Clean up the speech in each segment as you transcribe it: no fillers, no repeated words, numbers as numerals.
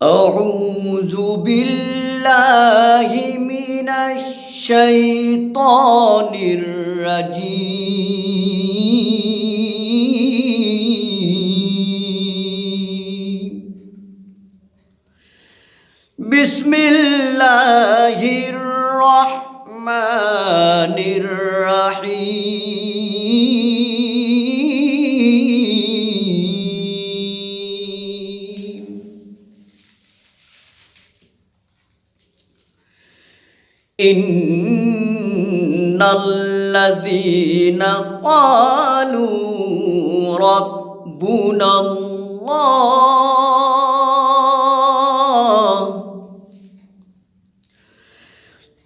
أعوذ بالله من الشيطان الرجيم بسم الله الرحمن الرحيم إن الذين قالوا ربنا الله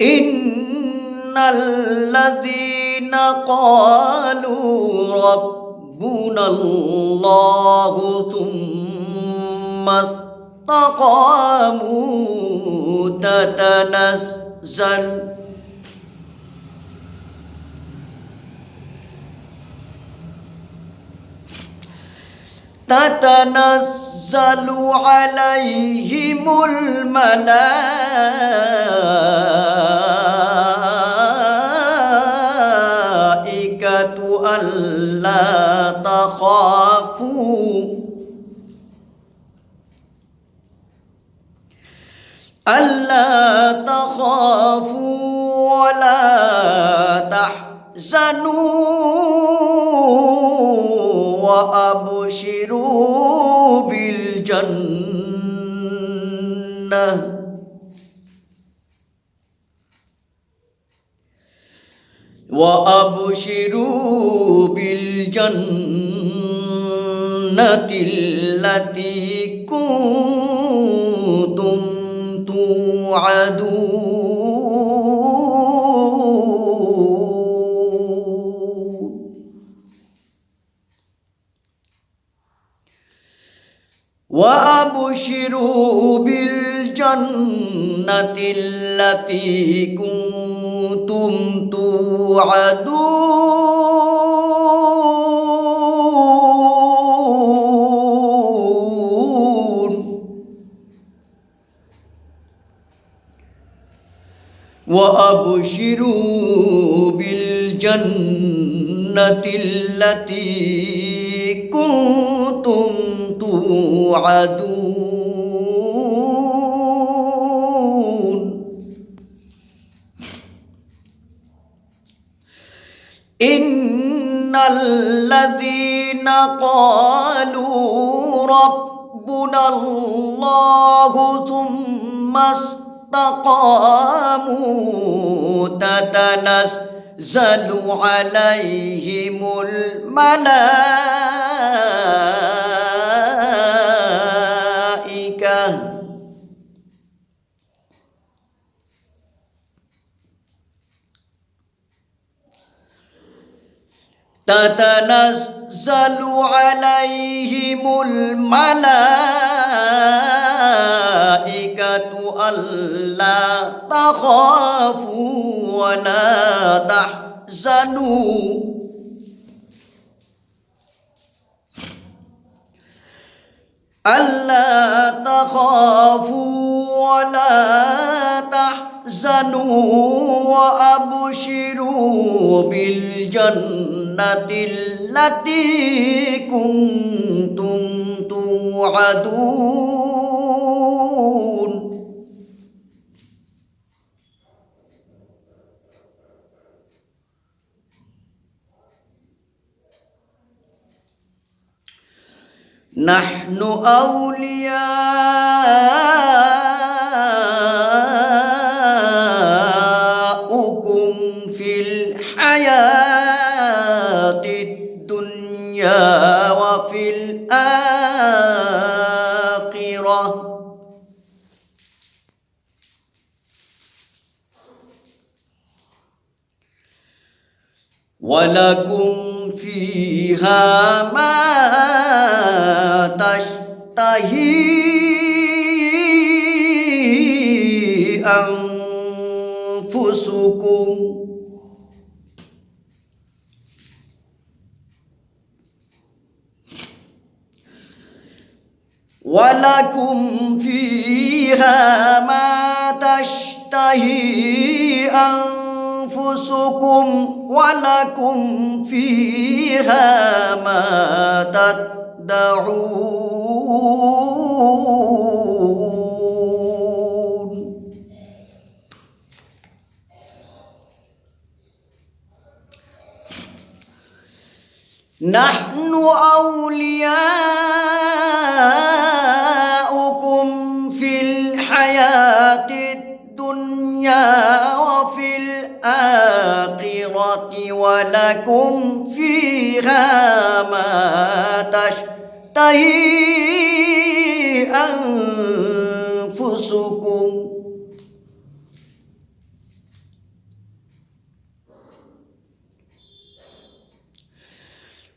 إن الذين قالوا ربنا الله ثم استقاموا تتنزل عليهم الملائكة ألا تخافوا ولا تحزنوا وأبشروا بالجنة التي كنتم توعدون وأبشروا بالجنة التي كنتم توعدون وأبشروا بالجنة التي كنتم توعدون إن الذين قالوا ربنا الله ثم استقاموا تتنزل عليهم الملائكة ألا تخافوا ولا تحزنوا وأبشروا بالجنة التي كنتم توعدون نحن أولياؤكم في الحياة الدنيا وفي الآخرة ولكم فيها ما تشتهي أنفسكم ولكم فيها ما تشتهي أنفسكم ولكم فيها ما تدعون نحن أولياؤكم في الحياة الدنيا وفي الآخرة ولكم فيها ما تشتهي أنفسكم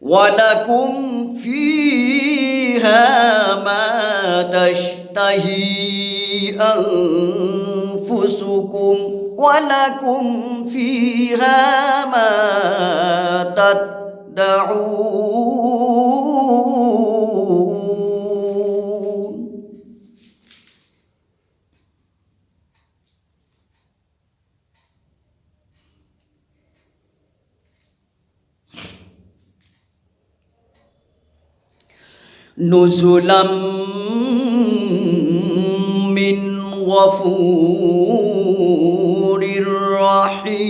ولكم فيها ما تشتهي أنفسكم ولكم فيها ما تدعون نزلا من غفور رحيم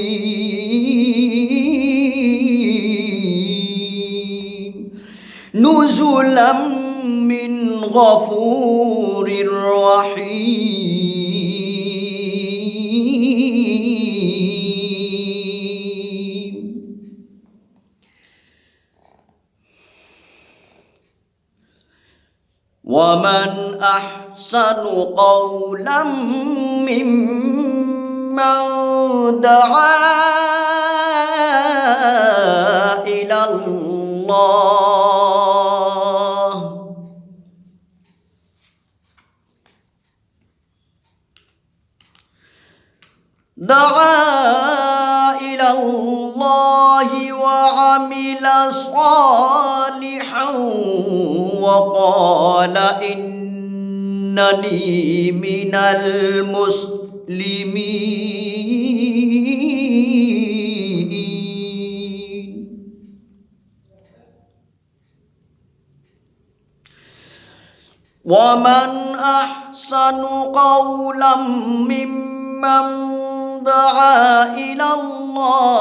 نزلا من غفور رحيم ومن أحسن قولا ممن دعا إلى الله وعمل صالحا وقال إنني من المسلمين ومن أحسن قولا ممن دعا إلى الله